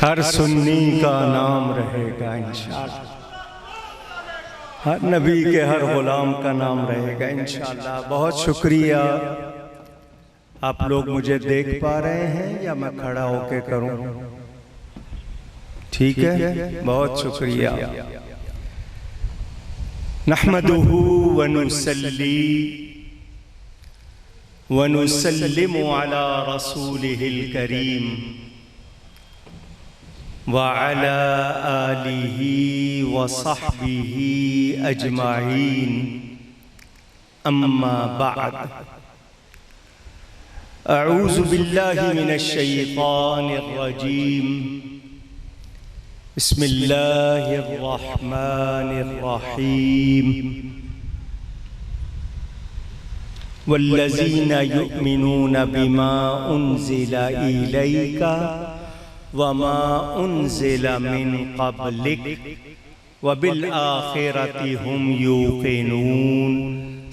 ہر سنی کا نام رہے گا انشاءاللہ، ہر نبی کے ہر غلام کا نام رہے گا انشاءاللہ۔ بہت شکریہ۔ آپ لوگ مجھے دیکھ پا رہے ہیں یا میں کھڑا ہو کے کروں؟ ٹھیک ہے، بہت شکریہ۔ نحمدہ ونصلی ونسلم علی رسولہ الکریم وعلى آلہ وصحبہ اجمعین، اما بعد۔ اعوذ باللہ من الشیطان الرجیم، بسم اللہ الرحمن الرحیم۔ والذین یؤمنون بما انزل الیک وما انزل من قبلک وبالآخرۃ ہم یوقنون۔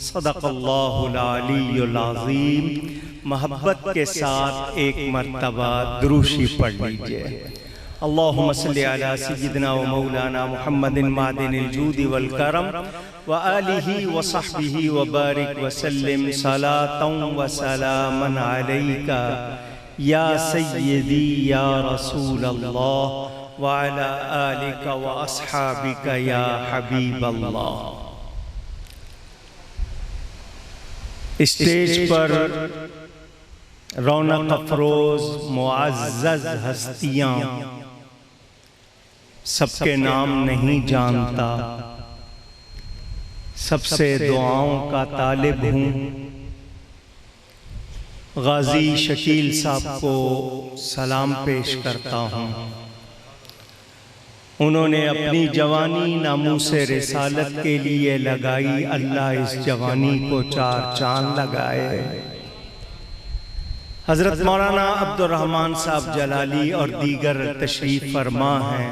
صدق اللہ العلی العظیم۔ محبت کے ساتھ ایک مرتبہ دروشی پڑھ لیجئے۔ اللہم صلی علی سیدنا و مولانا محمد معدن الجود والکرم وآلہ وصحبہ وبارک وسلم صلاۃ وسلاما علیکا یا سیدی یا رسول اللہ وعلی آلک واصحابک یا حبیب اللہ۔ اسٹیج پر رونق افروز معزز ہستیاں، سب کے نام نہیں جانتا، سب سے دعاؤں کا طالب ہوں۔ غازی شکیل صاحب کو سلام پیش کرتا ہوں۔ انہوں نے اپنی جوانی ناموس رسالت کے لیے لگائی، اللہ اس جوانی کو چار چاند لگائے۔ حضرت مولانا عبد الرحمن صاحب جلالی اور دیگر تشریف فرما ہیں۔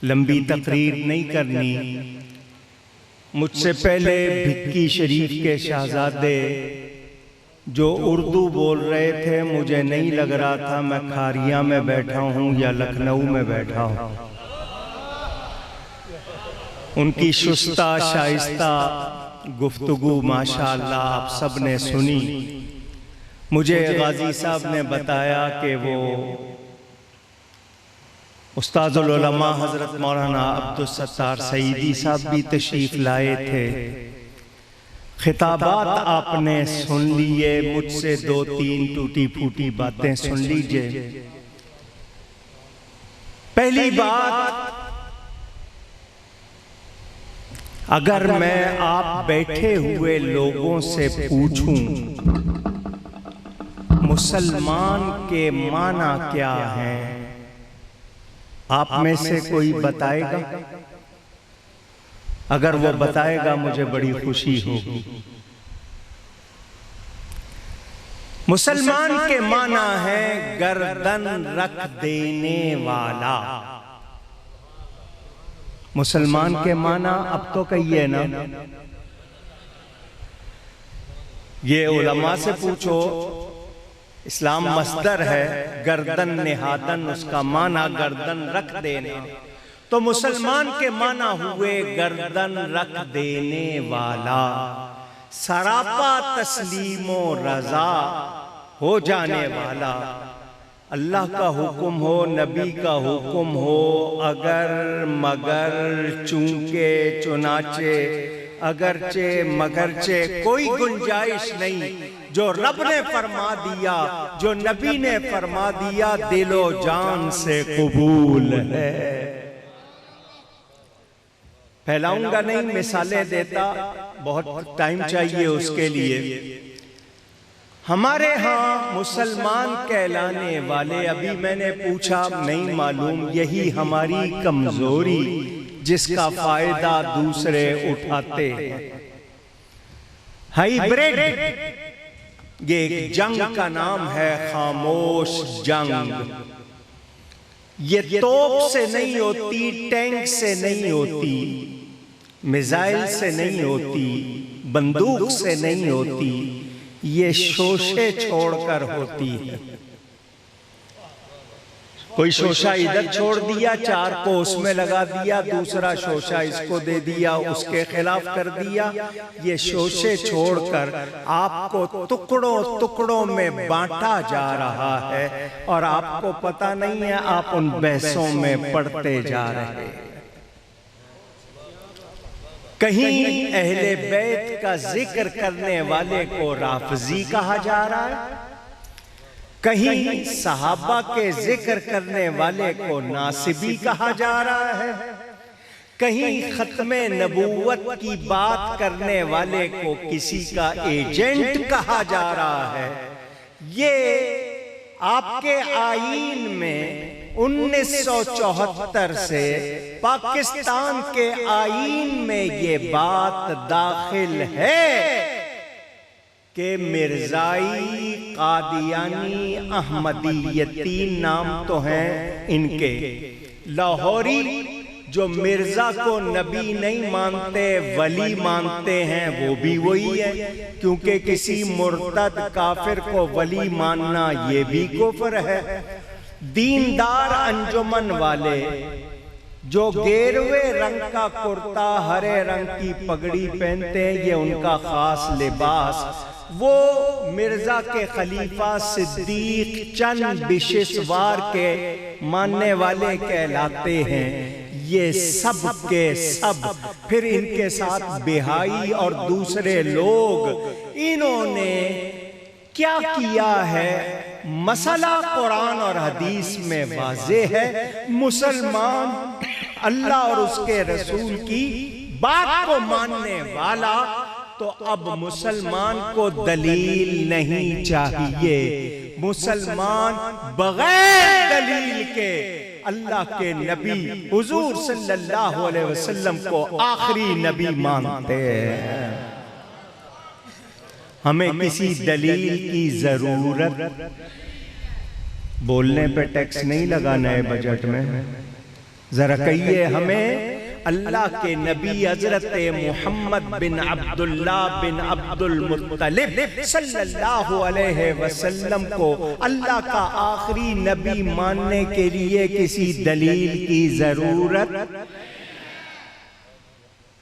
لمبی تقریر نہیں کرنی۔ مجھ سے پہلے بھکی شریف کے شہزادے جو اردو بول رہے تھے، مجھے نہیں لگ رہا تھا میں کھاریاں میں بیٹھا ہوں یا لکھنؤ میں بیٹھا ہوں۔ ان کی شستہ شائستہ گفتگو ماشاءاللہ آپ سب نے سنی۔ مجھے غازی صاحب نے بتایا کہ وہ استاذ العلماء حضرت مولانا عبدالستار سعیدی صاحب بھی تشریف لائے تھے۔ خطابات آپ نے سن لیے، مجھ سے دو تین ٹوٹی پھوٹی باتیں سن لیجئے۔ پہلی بات، اگر میں آپ بیٹھے ہوئے لوگوں سے پوچھوں مسلمان کے معنی کیا ہیں، آپ میں سے کوئی بتائے گا؟ اگر وہ بتائے گا مجھے بڑی خوشی ہوگی۔ مسلمان کے معنی ہے گردن رکھ دینے والا۔ مسلمان کے معنی اب تو کہیے نا، یہ علماء سے پوچھو۔ اسلام مصدر ہے، گردن نہادن اس کا معنی گردن رکھ دینا، تو مسلمان کے معنی ہوئے گردن رکھ دینے والا، سراپا تسلیم و رضا ہو جانے والا۔ اللہ کا حکم ہو، نبی کا حکم ہو، اگر مگر چونکہ چنانچہ اگرچہ مگرچہ کوئی گنجائش نہیں۔ جو رب نے فرما دیا، جو نبی نے فرما دیا، دل و جان سے قبول ہے۔ پھیلاؤں گا نہیں، مثالیں دیتا، بہت ٹائم چاہیے اس کے لیے۔ ہمارے ہاں مسلمان کہلانے والے، ابھی میں نے پوچھا نہیں معلوم، یہی ہماری کمزوری جس کا فائدہ دوسرے اٹھاتے ہیں۔ ہائیبریڈ، یہ ایک جنگ کا نام ہے، خاموش جنگ۔ یہ توپ سے نہیں ہوتی، ٹینک سے نہیں ہوتی، میزائل سے نہیں ہوتی، بندوق سے نہیں ہوتی، یہ شوشے چھوڑ کر ہوتی ہے۔ کوئی شوشہ ادھر چھوڑ دیا، 4 کو اس میں لگا دیا، دوسرا شوشہ اس کو دے دیا، اس کے خلاف کر دیا۔ یہ شوشے چھوڑ کر آپ کو ٹکڑوں ٹکڑوں میں بانٹا جا رہا ہے، اور آپ کو پتہ نہیں ہے، آپ ان بحثوں میں پڑتے جا رہے ہیں۔ کہیں اہل بیت کا ذکر کرنے والے کو رافضی کہا جا رہا ہے، کہیں صحابہ کے ذکر کرنے والے کو ناصبی کہا جا رہا ہے، کہیں ختم نبوت کی بات کرنے والے کو کسی کا ایجنٹ کہا جا رہا ہے۔ یہ آپ کے آئین میں 1974 سے پاکستان کے آئین میں یہ بات داخل ہے کہ مرزائی، قادیانی، احمدیتی نام تو ہیں ان کے، لاہوری جو مرزا کو نبی نہیں مانتے ولی مانتے ہیں وہ بھی وہی ہے، کیونکہ کسی مرتد کافر کو ولی ماننا یہ بھی کفر ہے۔ دیندار انجمن والے جو گیروے رنگ کا کرتا، ہرے رنگ کی پگڑی پہنتے ہیں، یہ ان کا خاص لباس، وہ مرزا کے خلیفہ صدیق چند بشسوار کے ماننے والے کہلاتے ہیں۔ یہ سب کے سب پھر ان کے ساتھ بہائی اور دوسرے لوگ، انہوں نے کیا کیا ہے؟ مسئلہ قرآن اور حدیث میں واضح ہے، مسلمان اللہ اور اس کے رسول کی بات کو ماننے والا، تو اب مسلمان کو دلیل نہیں چاہیے، مسلمان بغیر دلیل کے اللہ کے نبی حضور صلی اللہ علیہ وسلم کو آخری نبی مانتے ہیں۔ ہمیں کسی دلیل کی ضرورت، بولنے پہ ٹیکس نہیں لگا نئے بجٹ میں، ذرا کہیے ہمیں اللہ کے نبی حضرت محمد بن عبداللہ بن عبد المطلب صلی اللہ علیہ وسلم کو اللہ کا آخری نبی ماننے کے لیے کسی دلیل کی ضرورت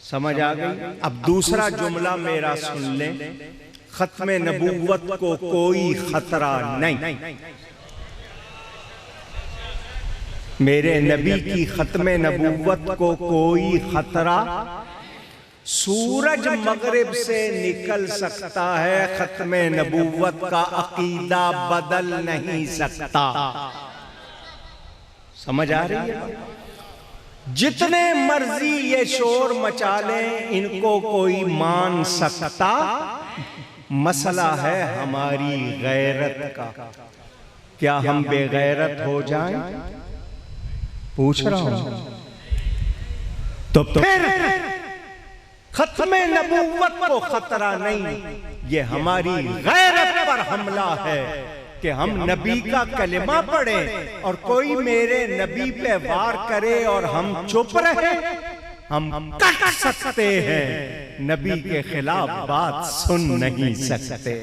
سمجھ آ گئی؟ اب دوسرا جملہ میرا سن لیں، ختم نبوت کو کوئی خطرہ نہیں، میرے نبی کی ختم نبوت کو کوئی خطرہ، سورج مغرب سے نکل سکتا ہے، ختم نبوت کا عقیدہ بدل نہیں سکتا۔ سمجھ آ رہی ہے؟ جتنے مرضی یہ شور مچا لیں، ان کو کوئی مان سکتا، مسئلہ ہے ہماری غیرت کا۔ کیا ہم بے غیرت ہو جائیں؟ پوچھ رہا ہوں۔ تو پھر ختم نبوت کو خطرہ نہیں، یہ ہماری غیرت پر حملہ ہے کہ ہم نبی کا کلمہ پڑھیں اور کوئی میرے نبی پہ وار کرے اور ہم چپ رہے۔ ہم کٹ سکتے ہیں، نبی کے خلاف بات سن نہیں سکتے۔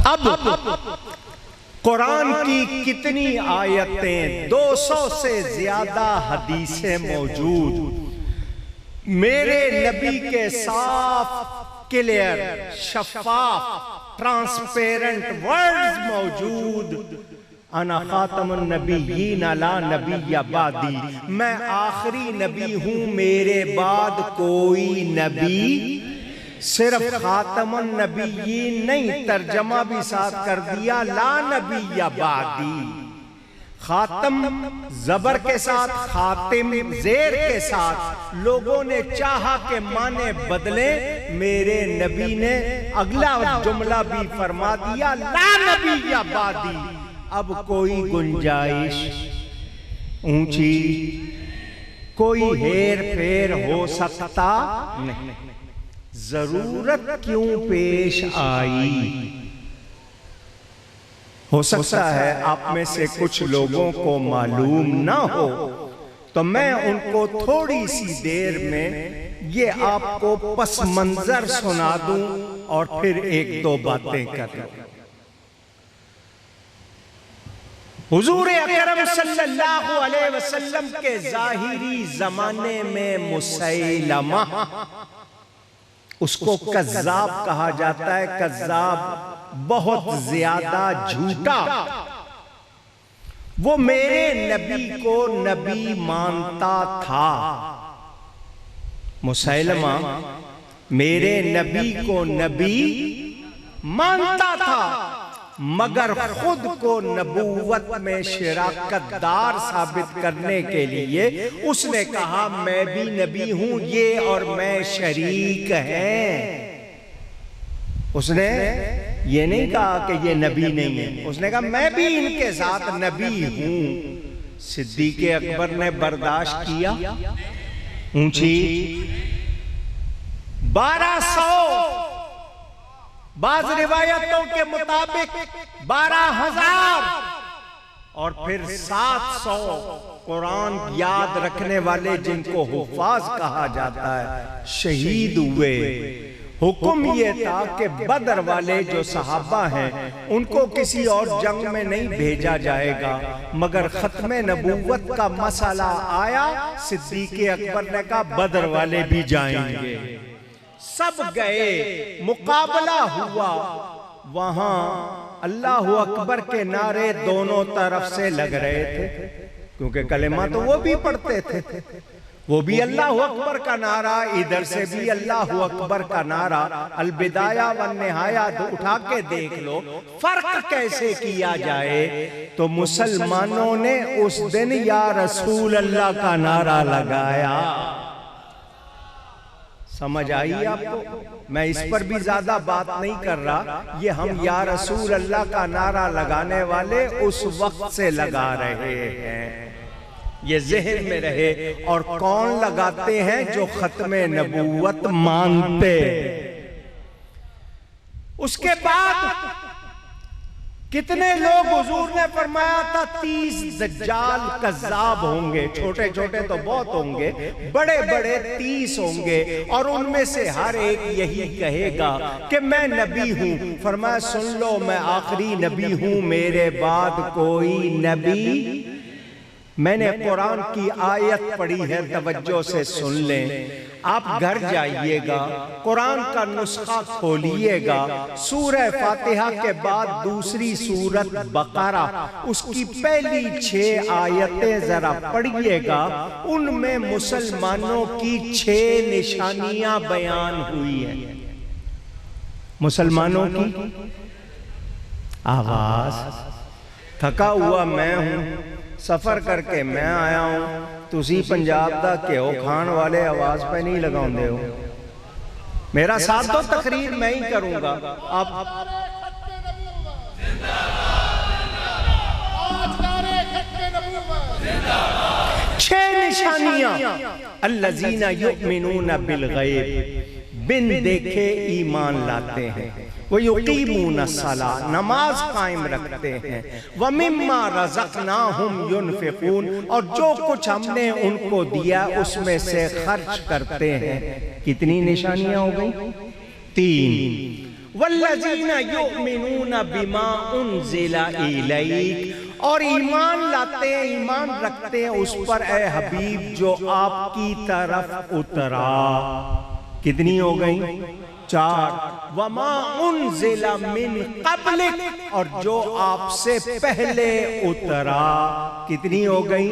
اب قرآن کی کتنی آیتیں، 200 سے زیادہ حدیثیں موجود، میرے نبی کے صاف، کلیئر، شفاف، ٹرانسپیرنٹ ورڈز موجود۔ انا خاتم النبیین لا نبی بعدی، میں آخری نبی ہوں، میرے بعد کوئی نبی، صرف خاتم النبیین نہیں، ترجمہ بھی ساتھ کر دیا، لا نبی بعدی۔ خاتم زبر کے ساتھ، خاتم زیر کے ساتھ، لوگوں نے چاہا کہ معنی بدلے، میرے نبی نے اگلا جملہ بھی فرما دیا، لا نبی بعدی۔ اب کوئی گنجائش اونچی، کوئی ہیر پھیر ہو سکتا نہیں۔ ضرورت کیوں پیش آئی؟ ہو سکتا ہے آپ میں سے کچھ لوگوں کو معلوم نہ ہو، تو میں ان کو تھوڑی سی دیر میں یہ آپ کو پس منظر سنا دوں اور پھر ایک دو باتیں کر لوں۔ حضور اکرم صلی اللہ علیہ وسلم کے ظاہری زمانے میں مسیلمہ، اس کو کذاب کہا جاتا ہے، کذاب بہت زیادہ جھوٹا، وہ میرے نبی کو نبی مانتا تھا۔ مسیلمہ میرے نبی کو نبی مانتا تھا، مگر خود کو نبوت میں شراکت دار ثابت کرنے کے لیے اس نے کہا میں بھی نبی ہوں، یہ اور میں شریک ہیں۔ اس نے یہ نہیں کہا کہ یہ نبی نہیں ہے، اس نے کہا میں بھی ان کے ساتھ نبی ہوں۔ صدیق اکبر نے برداشت کیا، اونچی 1200، بعض روایتوں کے مطابق 12,000 اور پھر 700 قرآن یاد رکھنے والے جن کو حفاظ کہا جاتا ہے شہید ہوئے۔ حکم یہ تھا کہ بدر والے جو صحابہ ہیں ان کو کسی اور جنگ میں نہیں بھیجا جائے گا، مگر ختم نبوت کا مسئلہ آیا، صدیق اکبر نے کہا بدر والے بھی جائیں گے۔ سب گئے، مقابلہ ہوا، وہاں اللہ اکبر کے نعرے دونوں طرف سے لگ رہے تھے، کیونکہ کلمہ تو وہ بھی پڑھتے تھے، وہ بھی اللہ اکبر کا نعرہ، ادھر سے بھی اللہ اکبر کا نعرہ۔ البدایہ والنہایہ اٹھا کے دیکھ لو فرق کیسے کیا جائے۔ تو مسلمانوں نے اس دن یا رسول اللہ کا نعرہ لگایا۔ سمجھ آئی آپ کو؟ میں اس پر بھی زیادہ بات نہیں کر رہا، یہ ہم یا رسول اللہ کا نعرہ لگانے والے اس وقت سے لگا رہے ہیں، یہ ذہن میں رہے۔ اور کون لگاتے ہیں؟ جو ختم نبوت مانتے۔ اس کے بعد کتنے لوگ حضور نے فرمایا تھا 30 دجال کذاب ہوں گے، چھوٹے چھوٹے تو بہت ہوں گے، بڑے بڑے 30 ہوں گے، اور ان میں سے ہر ایک یہی کہے گا کہ میں نبی ہوں۔ فرمایا سن لو میں آخری نبی ہوں، میرے بعد کوئی نبی۔ میں نے قرآن کی آیت پڑھی ہے، توجہ سے سن لیں۔ آپ گھر جائیے گا، قرآن کا نسخہ کھولیے گا، سورہ فاتحہ کے بعد دوسری سورت بقرہ، اس کی پہلی 6 آیتیں ذرا پڑھیے گا، ان میں مسلمانوں کی 6 نشانیاں بیان ہوئی ہیں۔ مسلمانوں کی آواز، تھکا ہوا میں ہوں، سفر کر کے میں آیا ہوں، تسی پنجاب دا کہ ہو کھان والے آواز پہ نہیں لگاؤں دے ہو، میرا ساتھ تو تقریر میں ہی کروں گا۔ آپ 6 نشانیاں۔ الذین یؤمنون بالغیب، بن دیکھے ایمان لاتے ہیں، وَيُقِيمُونَ الصَّلَاةَ، نماز قائم رکھتے ہیں، وَمِمَّا رَزَقْنَاهُمْ يُنْفِقُونَ، اور جو کچھ ہم نے ان کو دیا اس میں سے خرچ کرتے ہیں۔ کتنی نشانیاں ہو گئی؟ 3۔ وَالَّذِينَ يُؤْمِنُونَ بِمَا أُنزِلَ إِلَيْكَ، اور ایمان لاتے ہیں، ایمان رکھتے ہیں اس پر اے حبیب جو آپ کی طرف اترا۔ کتنی ہو گئی؟ 4۔ وَمَا أُنزِلَ مِن قَبْلِكَ، اور جو آپ سے پہلے اترا۔ کتنی ہو گئی؟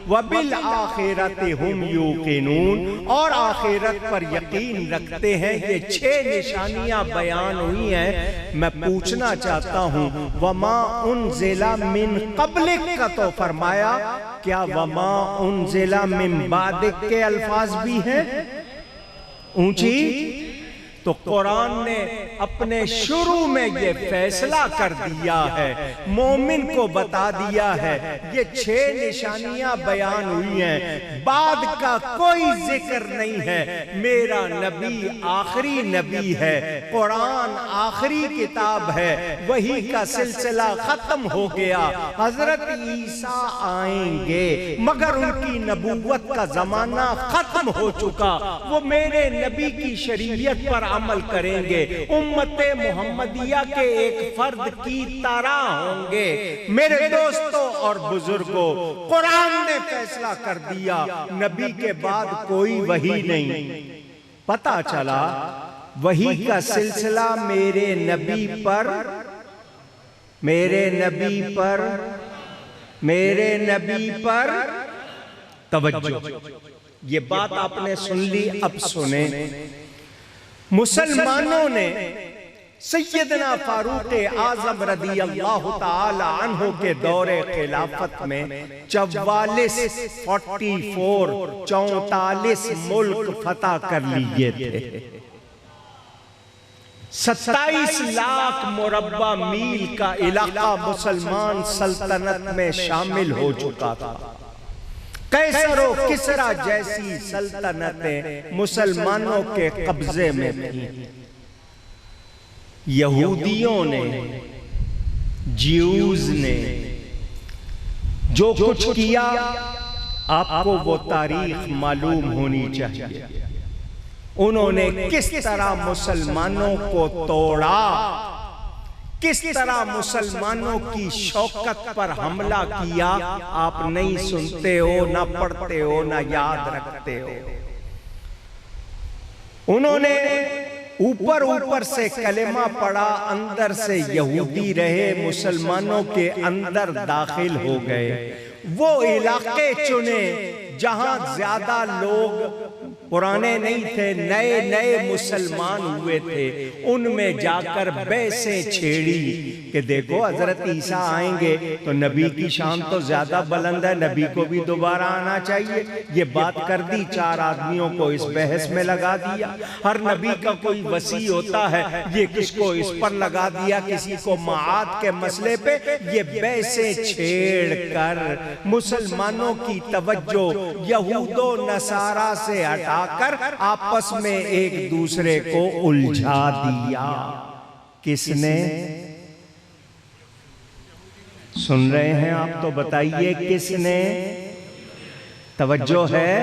وَبِالْآخِرَةِ هُمْ يُوقِنُونَ، اور آخرت پر یقین رکھتے ہیں۔ یہ 6 نشانیاں بیان ہوئی ہیں۔ میں پوچھنا چاہتا ہوں وَمَا أُنزِلَ مِن قَبْلِكَ کا تو فرمایا، کیا وَمَا أُنزِلَ مِن بَعْدِكَ کے الفاظ بھی ہیں؟ اونچی تو قرآن نے اپنے شروع میں یہ فیصلہ کر دیا ہے، مومن کو بتا دیا ہے، یہ 6 نشانیاں بیان ہوئی ہیں، بعد کا کوئی ذکر نہیں ہے۔ میرا نبی آخری نبی ہے، قرآن آخری کتاب ہے، وحی کا سلسلہ ختم ہو گیا، حضرت عیسیٰ آئیں گے مگر ان کی نبوت کا زمانہ ختم ہو چکا، وہ میرے نبی کی شریعت پر عمل کریں گے، امت محمدیہ کے ایک فرد کی طرح ہوں گے۔ میرے دوستوں اور بزرگوں، قرآن نے فیصلہ کر دیا، نبی کے بعد کوئی وحی نہیں۔ پتہ چلا وحی کا سلسلہ میرے نبی پر، میرے نبی پر، میرے نبی پر توجہ۔ یہ بات آپ نے سن لی، اب سنیں۔ مسلمانوں نے سیدنا فاروق اعظم رضی اللہ تعالی عنہ کے دور خلافت میں 44 ملک فتح کر لیے تھے، 27 لاکھ مربع میل کا علاقہ مسلمان سلطنت میں شامل ہو چکا تھا۔ قیصر و کسریٰ جیسی سلطنتیں مسلمانوں کے قبضے میں تھیں۔ یہودیوں نے، جیوز نے جو کچھ کیا، آپ کو وہ تاریخ معلوم ہونی چاہیے۔ انہوں نے کس طرح مسلمانوں کو توڑا، کس طرح مسلمانوں کی شوکت پر حملہ کیا، آپ نہیں سنتے ہو، نہ پڑھتے ہو، نہ یاد رکھتے ہو۔ انہوں نے اوپر سے کلمہ پڑھا، اندر سے یہودی رہے، مسلمانوں کے اندر داخل ہو گئے۔ وہ علاقے چنے جہاں زیادہ لوگ پرانے نہیں تھے، نئے نئے مسلمان ہوئے تھے، ان میں جا کر بحثیں چھیڑی کہ دیکھو حضرت عیسیٰ آئیں گے تو نبی کی شان تو زیادہ بلند ہے، نبی کو بھی دوبارہ آنا چاہیے۔ یہ بات کر دی، 4 آدمیوں کو اس بحث میں لگا دیا۔ ہر نبی کا کوئی وصی ہوتا ہے، یہ کس کو اس پر لگا دیا، کسی کو معاد کے مسئلے پہ۔ یہ بحثیں چھیڑ کر مسلمانوں کی توجہ یہود و نصارہ سے ہٹا کر آپس میں ایک دوسرے کو الجھا دیا۔ کس نے؟ سن رہے ہیں آپ تو بتائیے کس نے؟ توجہ ہے؟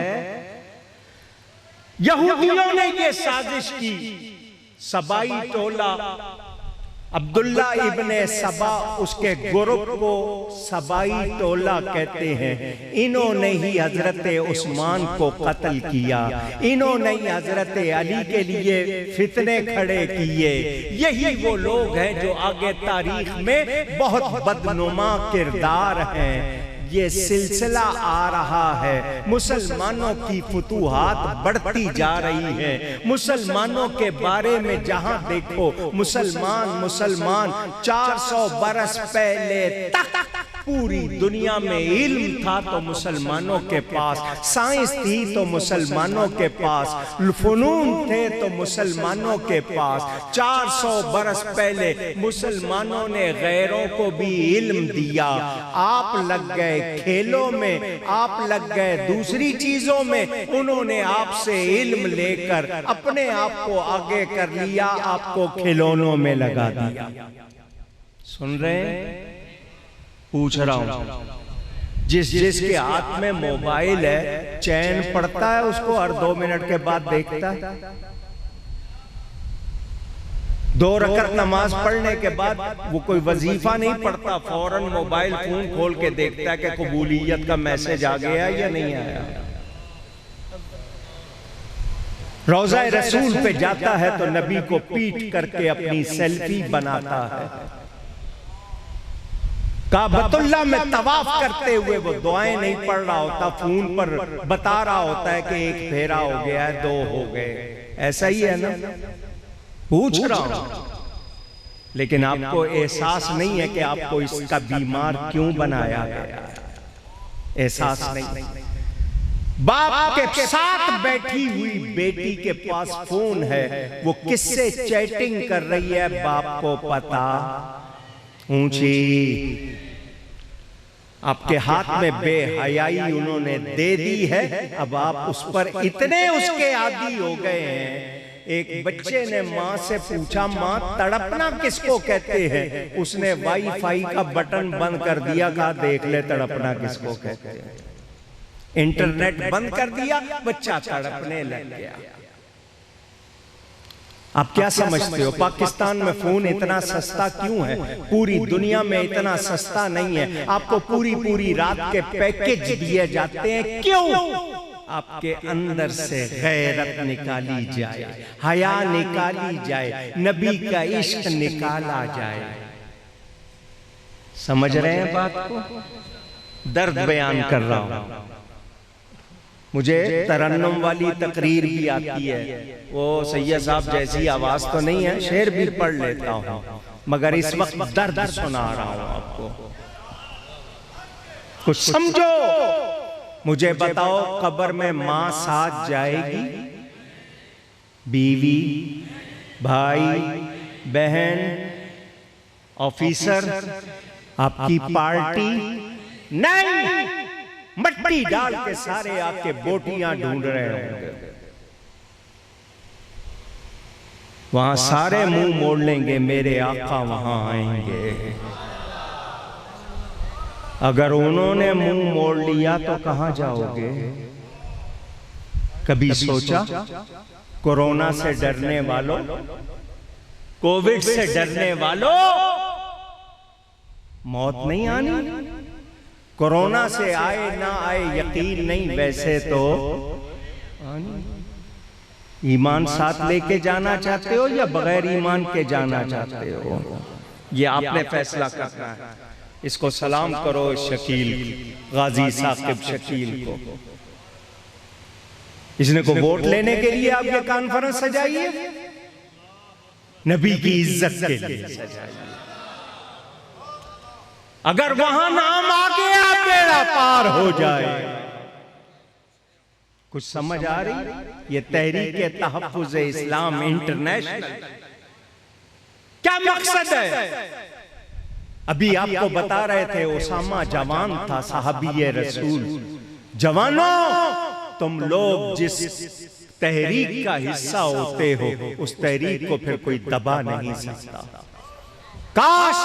یہودیوں نے یہ سازش کی۔ سبائی ٹولہ، عبداللہ ابن سبا اس کے گروپ کو سبائی ٹولہ کہتے ہیں، انہوں نے ہی حضرت عثمان کو قتل کیا، انہوں نے ہی حضرت علی کے لیے فتنے کھڑے کیے۔ یہی وہ لوگ ہیں جو آگے تاریخ میں بہت بدنما کردار ہیں۔ یہ سلسلہ آ رہا ہے، مسلمانوں کی فتوحات بڑھتی جا رہی ہیں، مسلمانوں کے بارے میں جہاں دیکھو مسلمان 400 برس پہلے تک پوری دنیا میں علم تھا تو مسلمانوں کے پاس، سائنس تھی تو مسلمانوں کے پاس، فنون تھے تو مسلمانوں کے پاس۔ 400 برس پہلے مسلمانوں نے غیروں کو بھی علم دیا۔ آپ لگ گئے کھیلوں میں، آپ لگ گئے دوسری چیزوں میں، انہوں نے آپ سے علم لے کر اپنے آپ کو آگے کر لیا، آپ کو کھلونوں میں لگا دیا۔ سن رہے ہیں؟ پوچھ رہا ہوں، جس کے ہاتھ میں موبائل ہے چین پڑتا ہے اس کو ہر 2 منٹ کے بعد دیکھتا ہے؟ 2 رکعت نماز پڑھنے کے بعد وہ کوئی وظیفہ نہیں پڑھتا، فوراً موبائل فون کھول کے دیکھتا ہے کہ قبولیت کا میسج آ گیا یا نہیں آیا۔ روضہ رسول پہ جاتا ہے تو نبی کو پیٹ کر کے اپنی سیلفی بناتا ہے۔ کعبۃ اللہ میں طواف کرتے ہوئے وہ دعائیں نہیں پڑھ رہا ہوتا، فون پر بتا رہا ہوتا ہے کہ 1 پھیرا ہو گیا ہے، 2 ہو گئے۔ ایسا ہی ہے نا؟ پوچھ رہا ہوں، لیکن آپ کو احساس نہیں ہے کہ آپ کو اس کا بیمار کیوں بنایا گیا؟ احساس نہیں۔ باپ کے ساتھ بیٹھی ہوئی بیٹی کے پاس فون ہے، وہ کس سے چیٹنگ کر رہی ہے باپ کو پتا؟ اونچی آپ کے ہاتھ میں بے حیائی انہوں نے دے دی ہے، اب آپ اس پر اتنے اس کے عادی ہو گئے ہیں۔ ایک بچے نے ماں سے پوچھا، ماں تڑپنا کس کو کہتے ہیں؟ اس نے وائی فائی کا بٹن بند کر دیا، کہا دیکھ لے تڑپنا کس کو کہتے ہیں۔ انٹرنیٹ بند کر دیا، بچہ تڑپنے لگ گیا۔ آپ کیا سمجھتے ہو پاکستان میں فون اتنا سستا کیوں ہے؟ پوری دنیا میں اتنا سستا نہیں ہے۔ آپ کو پوری رات کے پیکج دیے جاتے ہیں، کیوں؟ آپ کے اندر سے غیرت نکالی جائے، حیا نکالی جائے، نبی کا عشق نکالا جائے۔ سمجھ رہے ہیں بات کو؟ درد بیان کر رہا ہوں۔ مجھے ترنم والی تقریر بھی آتی ہے، وہ سید صاحب جیسی آواز تو نہیں ہے، شعر بھی پڑھ لیتا ہوں، مگر اس وقت درد سنا رہا ہوں آپ کو۔ کچھ سمجھو، مجھے بتاؤ قبر میں ماں ساتھ جائے گی؟ بیوی، بھائی، بہن، آفیسر، آپ کی پارٹی؟ نہیں، مٹی ڈال کے سارے آپ کے بوٹیاں ڈھونڈ رہے ہوں گے۔ وہاں سارے منہ موڑ لیں گے، میرے آقا وہاں آئیں گے۔ اگر انہوں نے منہ موڑ لیا تو کہاں جاؤ گے؟ کبھی سوچا؟ کورونا سے ڈرنے والوں، کووڈ سے ڈرنے والوں، موت نہیں آنی؟ کورونا سے آئے نہ آئے یقین نہیں، ویسے تو ایمان ساتھ لے کے جانا چاہتے ہو یا بغیر ایمان کے جانا چاہتے ہو؟ یہ آپ نے فیصلہ کرنا ہے۔ اس کو سلام کرو شکیل، غازی ثاقب شکیل کو۔ اس نے کو ووٹ لینے کے لیے آپ یہ کانفرنس سجائی ہے؟ نبی کی عزت کے لیے سجائی ہے۔ اگر وہاں نام آ گیا بیڑا پار ہو جائے۔ کچھ سمجھ آ رہی؟ یہ تحریک تحفظ اسلام انٹرنیشنل کیا مقصد ہے؟ ابھی آپ کو بتا رہے تھے اسامہ جوان تھا، صحابی رسول۔ جوانوں، تم لوگ جس تحریک کا حصہ ہوتے ہو، اس تحریک کو پھر کوئی دبا نہیں سکتا۔ کاش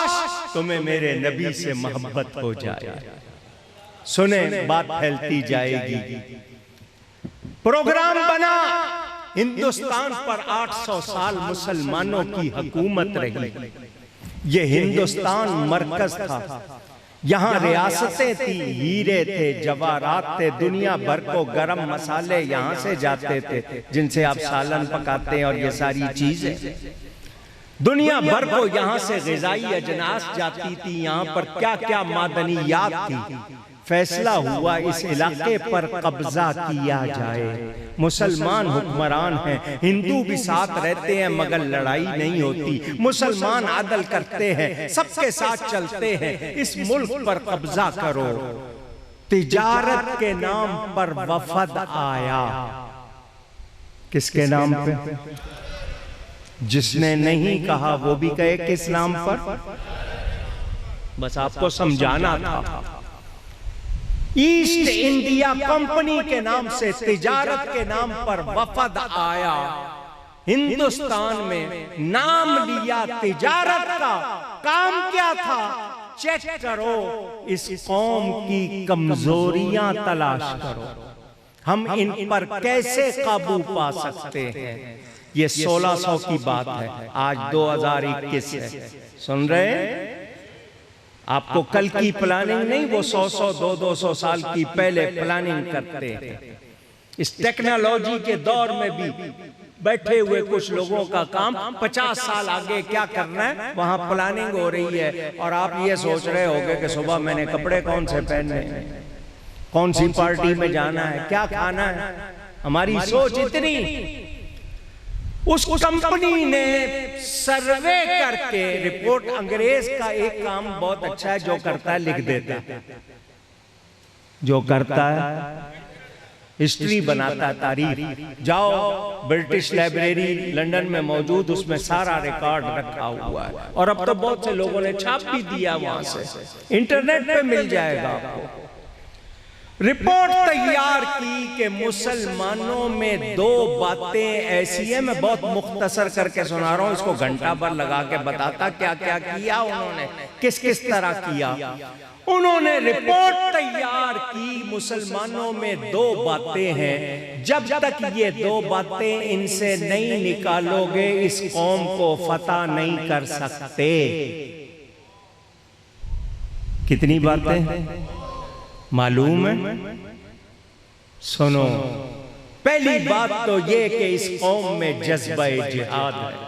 تمہیں میرے نبی سے محبت ہو جائے۔ سنیں، بات پھیلتی جائے گی۔ پروگرام بنا، ہندوستان پر 800 سال مسلمانوں کی حکومت رہی۔ یہ ہندوستان مرکز تھا، یہاں ریاستیں تھی، ہیرے تھے، جواہرات تھے، دنیا بھر کو گرم مسالے یہاں سے جاتے تھے جن سے آپ سالن پکاتے ہیں اور یہ ساری چیزیں۔ دنیا بھر کو یہاں سے غذائی اجناس جاتی تھی، یہاں پر کیا کیا معدنیات تھی۔ فیصلہ ہوا اس علاقے پر قبضہ کیا جائے۔ مسلمان حکمران ہیں، ہندو بھی ساتھ رہتے ہیں مگر لڑائی نہیں ہوتی۔ مسلمان عدل کرتے ہیں، سب کے ساتھ چلتے ہیں۔ اس ملک پر قبضہ کرو۔ تجارت کے نام پر وفد آیا۔ کس کے نام پہ؟ جس نے نہیں کہا وہ بھی کہے کس نام پر؟ بس آپ کو سمجھانا تھا۔ ایسٹ انڈیا کمپنی کے نام سے تجارت کے نام پر وفد آیا ہندوستان میں، نام لیا تجارت کا۔ کام کیا تھا؟ چیک کرو، اس قوم کی کمزوریاں تلاش کرو، ہم ان پر کیسے قابو پا سکتے ہیں۔ یہ 1600 کی بات ہے، آج 2021 ہے۔ سن رہے ہیں؟ آپ کو کل کی پلاننگ نہیں، وہ 100 200 سال کی پہلے پلاننگ کرتے ہیں۔ اس ٹیکنالوجی کے دور میں بھی بیٹھے ہوئے کچھ لوگوں کا کام 50 سال آگے کیا کرنا ہے، وہاں پلاننگ ہو رہی ہے، اور آپ یہ سوچ رہے ہوگے کہ صبح میں نے کپڑے کون سے پہننے ہیں، کون سی پارٹی میں جانا ہے، کیا کھانا ہے۔ ہماری سوچ اتنی۔ اس کمپنی نے سروے کر کے رپورٹ، انگریز کا ایک کام بہت اچھا ہے، جو کرتا ہے لکھ دیتا ہے، جو کرتا ہے ہسٹری بناتا ہے، تاریخ۔ جاؤ برٹش لائبریری لنڈن میں موجود، اس میں سارا ریکارڈ رکھا ہوا ہے، اور اب تو بہت سے لوگوں نے چھاپ بھی دیا وہاں سے، انٹرنیٹ پہ مل جائے گا آپ کو۔ رپورٹ تیار کی کہ مسلمانوں میں دو باتیں ایسی ہیں، میں بہت مختصر کر کے سنا رہا ہوں، اس کو گھنٹہ بھر لگا کے بتاتا کیا کیا کیا انہوں نے، کس کس طرح کیا۔ انہوں نے رپورٹ تیار کی مسلمانوں میں دو باتیں ہیں، جب تک یہ دو باتیں ان سے نہیں نکالو گے اس قوم کو فتح نہیں کر سکتے۔ کتنی باتیں معلوم ہے؟ سنو، پہلی بات تو یہ کہ اس قوم میں جذبہ جہاد ہے،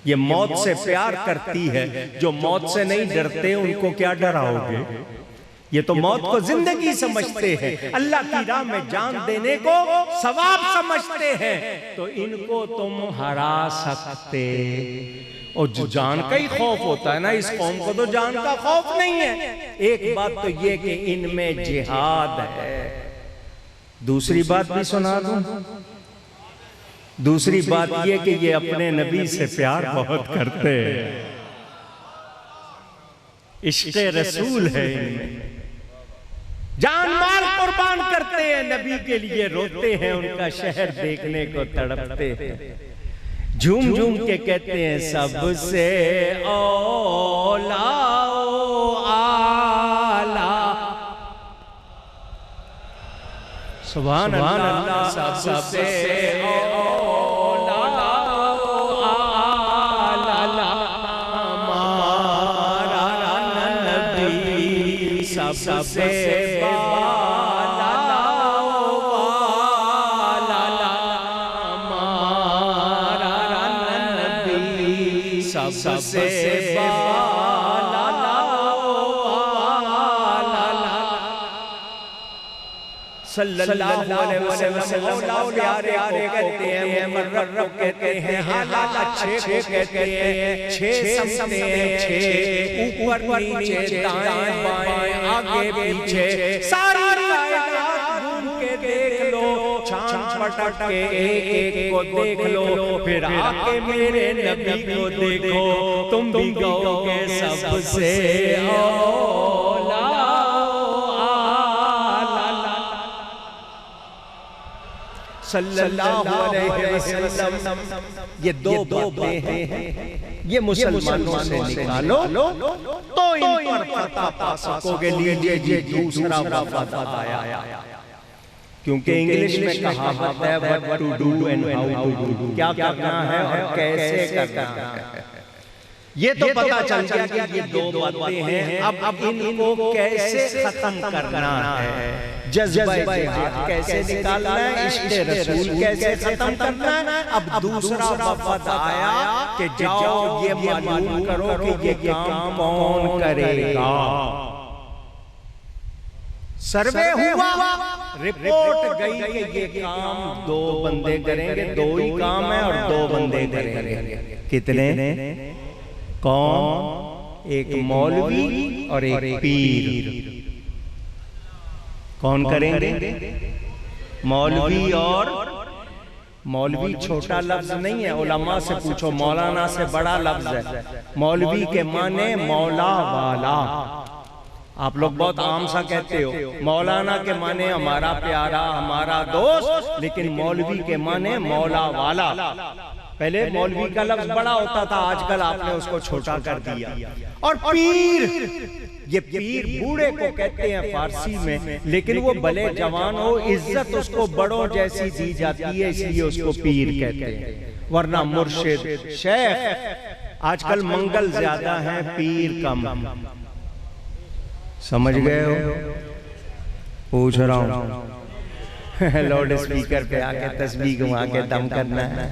یہ موت سے پیار کرتی ہے، جو موت سے نہیں ڈرتے ان کو کیا ڈراؤ گے؟ یہ تو موت کو زندگی سمجھتے ہیں، اللہ کی راہ میں جان دینے کو ثواب سمجھتے ہیں، تو ان کو تم ہرا سکتے۔ اور جو جان کا ہی خوف ہوتا ہے نا، اس قوم کو تو جان کا خوف نہیں ہے۔ ایک بات تو یہ کہ ان میں جہاد ہے۔ دوسری بات بھی سنا دوں، دوسری بات یہ کہ یہ اپنے نبی سے پیار بہت کرتے ہیں، عشق رسول ہے ان میں، جان مال قربان کرتے ہیں، نبی کے لیے روتے ہیں، ان کا شہر دیکھنے کو تڑپتے ہیں، جھوم جھوم کے کہتے ہیں سب سے اولا اعلیٰ، سبحان اللہ، سب سے اولا اعلیٰ ہمارا نبی، سب سے سب سے بالا صلی اللہ علیہ وسلم، پیارے کو کہتے ہیں، مقرب کو کہتے ہیں، حالات اچھے کو کہتے ہیں، چھ سمتے ہیں، چھ اوپر نیچے دائیں بائیں آگے پیچھے، ساری کائنات گھوم کے دیکھ لو، چھان پٹک کے ایک ایک کو دیکھ لو، پھر آکے میرے نبی کو دیکھو، تم بھی کہو گے سب سے اولا صلی اللہ علیہ وسلم۔ یہ دو باتیں ہیں، یہ مسلمانوں سے نکالو تو ان پر فتح پا سکو گے۔ لیجئے دوسرا وفد آیا، کیونکہ انگلش میں کہاوت ہے what to do and how to do، کیا کرنا ہے اور کیسے کرنا ہے۔ یہ تو پتا چل گیا کہ یہ دو باتیں ہیں، اب ان کو کیسے ختم کرنا ہے، جذبہ جہاد کیسے نکالنا ہے، عشق رسول کیسے ختم کرنا ہے۔ اب دوسرا وفد آیا کہ جاؤ یہ معلوم کرو کہ یہ کام کون کرے گا۔ سروے ہوا، رپورٹ گئی کہ یہ کام دو بندے کریں گے، دو ہی کام ہے اور دو بندے کریں گے۔ کتنے؟ کون؟ ایک مولوی اور ایک پیر۔ کون کریں گے؟ مولوی اور مولوی چھوٹا لفظ نہیں ہے، علماء سے پوچھو، مولانا سے بڑا لفظ ہے۔ مولوی کے معنی مولا والا، آپ لوگ بہت عام سا کہتے ہو، مولانا کے معنی ہمارا پیارا، ہمارا دوست، لیکن مولوی کے معنی مولا والا۔ پہلے مولوی کا لفظ بڑا ہوتا تھا، آج کل آپ نے اس کو چھوٹا کر دیا۔ اور پیر، یہ پیر بوڑھے کو کہتے ہیں فارسی میں، لیکن وہ بھلے جوان ہو، عزت اس کو بڑوں جیسی دی جاتی ہے، اس لیے اس کو پیر کہتے ہیں، ورنہ مرشد، شیخ۔ آج کل منگل زیادہ ہیں، پیر کم۔ سمجھ گئے ہو؟ پوچھ رہا ہوں، لاؤڈ اسپیکر پہ آکے تسبیح گھما کے دم کرنا ہے۔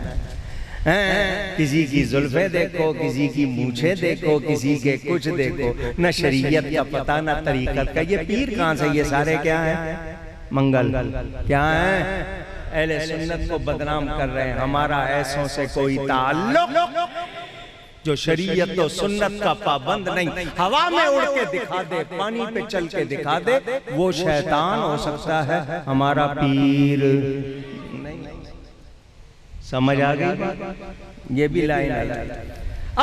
کسی کی زلفیں دیکھو، کسی کی مونچھیں دیکھو، کسی کے کچھ دیکھو، نہ شریعت کا پتہ نہ طریقت کا۔ یہ پیر کہاں سے؟ یہ سارے کیا ہیں؟ منگل کیا ہیں؟ اہل سنت کو بدنام کر رہے ہیں۔ ہمارا ایسوں سے کوئی تعلق جو شریعت و سنت کا پابند نہیں، ہوا میں اڑ کے دکھا دے، پانی پہ چل کے دکھا دے، وہ شیطان ہو سکتا ہے، ہمارا پیر نہیں۔ سمجھ آ گئی بات؟ یہ بھی لائن ہے۔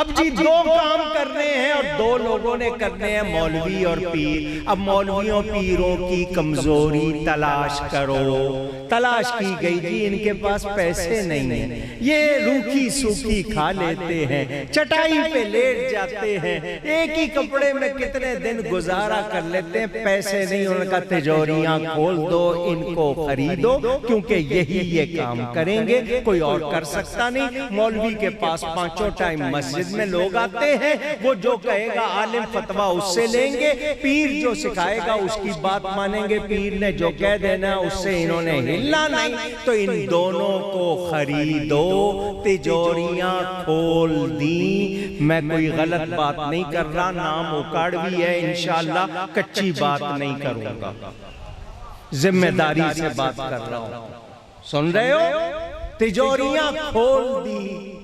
اب جی دو کام کرنے ہیں اور دو لوگوں نے کرنے ہیں، مولوی اور پیر۔ اب مولویوں پیروں کی کمزوری تلاش کرو۔ تلاش کی گئی جی ان کے پاس پیسے نہیں ہیں، یہ روکھی سوکھی کھا لیتے ہیں، چٹائی پہ لیٹ جاتے ہیں، ایک ہی کپڑے میں کتنے دن گزارا کر لیتے ہیں، پیسے نہیں، ان کا تجوریاں کھول دو، ان کو خریدو، کیونکہ یہی یہ کام کریں گے، کوئی اور کر سکتا نہیں۔ مولوی کے پاس پانچوں ٹائم مسجد میں لوگ آتے ہیں، وہ جو کہے گا عالم فتویٰ اس سے لیں گے، پیر جو سکھائے گا اس کی بات مانیں گے، پیر نے جو کہہ دینا اس سے انہوں نے ہلنا نہیں۔ تو ان دونوں کو خریدو، تجوریاں کھول دیں۔ میں کوئی غلط بات نہیں کر رہا، نام اکاڑوی ہے، انشاءاللہ کچی بات نہیں کروں گا، ذمہ داری سے بات کر رہا ہوں، سن رہے ہو؟ تجوریاں کھول دی،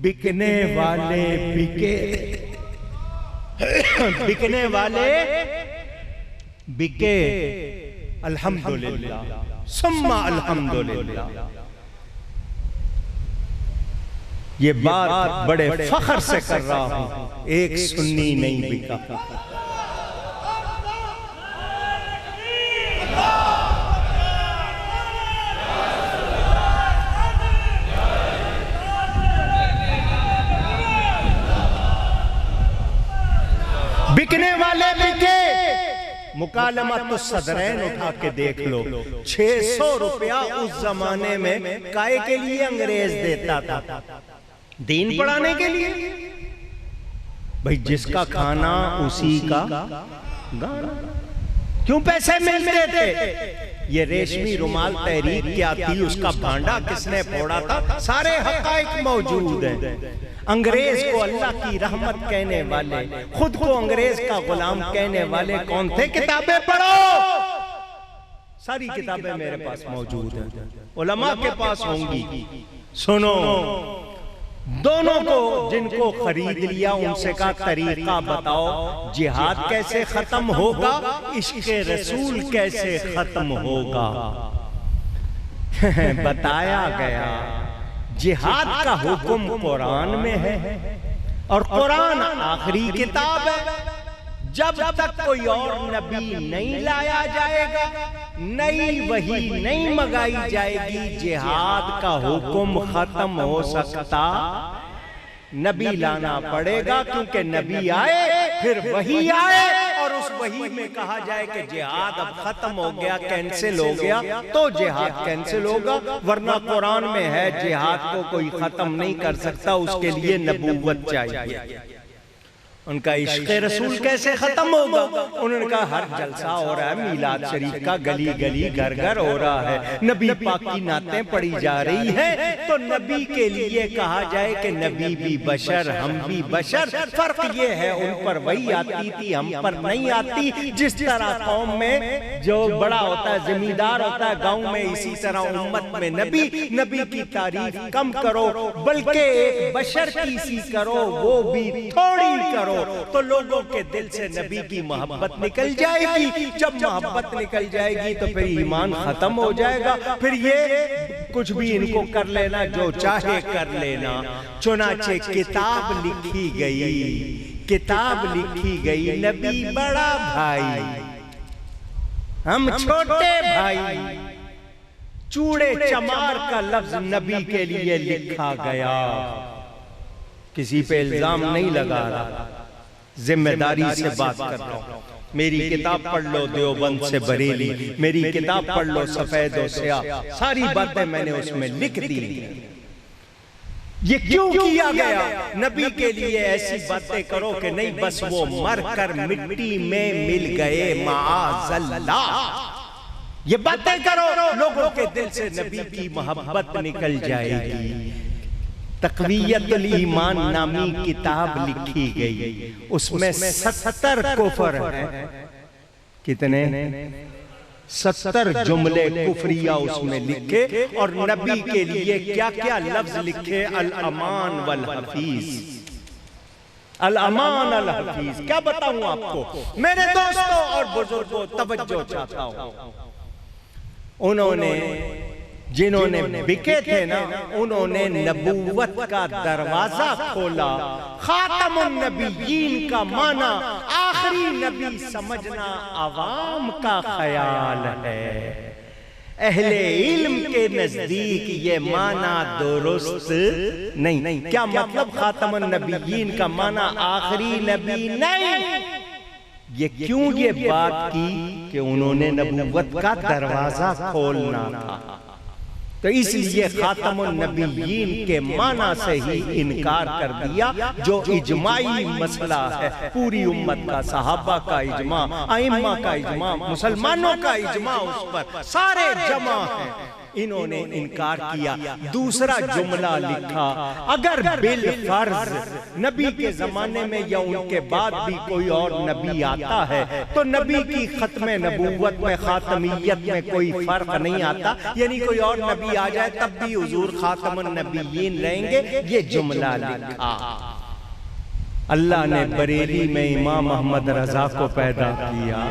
بکنے والے بکے، بکنے والے بکے، الحمدللہ ثم الحمدللہ۔ یہ بات بڑے فخر سے کر رہا ہوں، ایک سنی نہیں بکا۔ بکنے والے بکے، مکالمت الصدرین اٹھا کے دیکھ لو، 600 روپیہ اس زمانے میں کائے کے لیے انگریز دیتا تھا؟ دین پڑھانے کے لیے؟ بھئی جس کا کھانا اسی کا گانا، کیوں پیسے ملتے تھے؟ یہ ریشمی رومال تحریک کیا تھی، اس کا بھانڈا کس نے پھوڑا تھا، سارے حقائق موجود ہیں۔ انگریز کو اللہ کی رحمت کہنے والے، خود کو انگریز کا غلام کہنے والے کون تھے؟ کتابیں پڑھو، ساری کتابیں میرے پاس موجود ہیں، علماء کے پاس ہوں گی۔ سنو، دونوں کو جن کو خرید لیا ان سے کا طریقہ بتاؤ، جہاد کیسے ختم ہوگا، عشق رسول کیسے ختم ہوگا؟ بتایا گیا جہاد کا حکم قرآن میں ہے، اور قرآن آخری کتاب ہے۔ جب تک کوئی اور نبی نہیں لایا جائے گا، نئی وحی نہیں منگائی جائے گی، جہاد کا حکم ختم ہو سکتا؟ نبی لانا پڑے گا، کیونکہ نبی آئے پھر وحی آئے، اور اس وحی میں کہا جائے کہ جہاد اب ختم ہو گیا، کینسل ہو گیا، تو جہاد کینسل ہوگا، ورنہ قرآن میں ہے جہاد کو کوئی ختم نہیں کر سکتا، اس کے لیے نبوت چاہیے۔ ان کا عشق رسول کیسے ختم ہوگا؟ انہوں نے کہا ہر جلسہ ہو رہا ہے میلاد شریف کا، گلی گلی گھر گھر ہو رہا ہے، نبی پاک کی نعتیں پڑھی جا رہی ہیں، تو نبی کے لیے کہا جائے کہ نبی بھی بشر، ہم بھی بشر، فرق یہ ہے ان پر وہی آتی تھی، ہم پر نہیں آتی۔ جس طرح قوم میں جو بڑا ہوتا ہے، زمیندار ہوتا ہے گاؤں میں، اسی طرح امت میں نبی کی تعریف کم کرو، بلکہ ایک بشر کی سی کرو، وہ بھی تھوڑی کرو، تو لوگوں کے دل سے نبی کی محبت نکل جائے گی۔ جب محبت نکل جائے گی تو پھر ایمان ختم ہو جائے گا، پھر یہ کچھ بھی ان کو کر لینا، جو چاہے کر لینا۔ چنانچہ کتاب لکھی گئی، کتاب لکھی گئی، نبی بڑا بھائی، ہم چھوٹے بھائی، چوڑے چمار کا لفظ نبی کے لیے لکھا گیا۔ کسی پہ الزام نہیں لگا رہا، ذمہ داری سے بات کر رہا ہوں۔ میری کتاب پڑھ لو دیوبند سے بریلی، میری کتاب پڑھ لو سفید و سیاہ، ساری باتیں میں نے اس میں لکھ دی۔ یہ کیوں کیا گیا؟ نبی کے لیے ایسی باتیں کرو کہ نہیں بس وہ مر کر مٹی میں مل گئے، معاذ اللہ، یہ باتیں کرو، لوگوں کے دل سے نبی کی محبت نکل جائے گی۔ تقویت الایمان نامی کتاب لکھی گئی، اس میں 70 کفر ہیں۔ کتنے؟ 70 جملے کفریہ اس میں لکھے، اور نبی کے لیے کیا کیا لفظ لکھے، الامان والحفیظ۔ الامان الحفیظ. کیا بتاؤں آپ کو میرے دوستوں اور بزرگوں، توجہ چاہتا ہوں. جنہوں نے بکے تھے نا، انہوں نے نبوت کا دروازہ کھولا. خاتم النبیین کا معنی آخری نبی سمجھنا عوام کا خیال ہے. اہل علم کے نزدیک یہ معنی درست نہیں. کیا مطلب خاتم النبیین کا معنی آخری نبی نہیں؟ یہ کیوں یہ بات کی کہ انہوں نے نبوت کا دروازہ کھولنا تھا، تو اس لیے خاتم النبیین کے معنی سے ہی انکار کر دیا، جو اجماعی مسئلہ ہے. پوری امت کا، صحابہ کا اجماع، ائمہ کا اجماع، مسلمانوں کا اجماع اس پر، سارے جمع ہیں. انہوں نے انکار کیا. دوسرا جملہ لکھا، اگر بالفرض نبی کے زمانے میں یا ان کے بعد بھی کوئی اور نبی آتا ہے تو نبی کی ختم نبوت میں، خاتمیت میں کوئی فرق نہیں آتا. یعنی کوئی اور نبی آ جائے تب بھی حضور خاتم النبیین رہیں گے. یہ جملہ لکھا. اللہ نے بریلی میں امام محمد رضا کو پیدا کیا.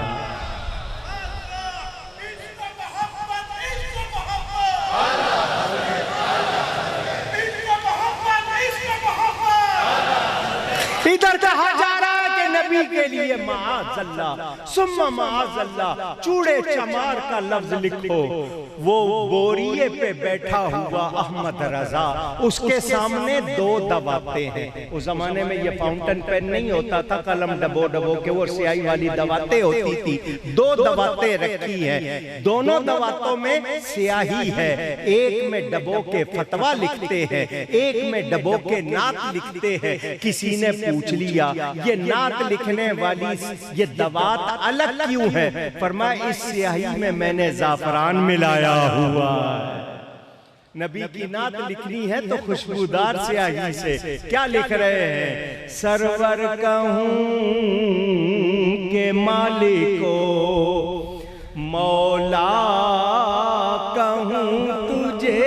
ادھر کہا جا رہا ہے کہ نبی کے لیے معاذ اللہ ثم معاذ اللہ چوڑے چمار کا لفظ لکھو. وہ بوریے پہ بیٹھا ہوا احمد رضا، اس کے سامنے 2 دواتے ہیں. اس زمانے میں یہ فاؤنٹن پین نہیں ہوتا تھا، قلم ڈبو ڈبو کے وہ سیاہی والی دواتیں ہوتی تھی. 2 دواتیں رکھی ہیں، دونوں دواتوں میں سیاہی ہے. ایک میں ڈبو کے فتویٰ لکھتے ہیں، ایک میں ڈبو کے نعت لکھتے ہیں. کسی نے پوچھ لیا یہ نعت لکھنے والی یہ دوات الگ کیوں ہے؟ فرمایا اس سیاہی میں نے زعفران ملایا ہوا ہے. نبی کی نعت لکھنی ہے تو خوشبودار سیاہی سے. کیا لکھ رہے ہیں؟ سرور کہوں کہ مالکو مولا کہوں تجھے،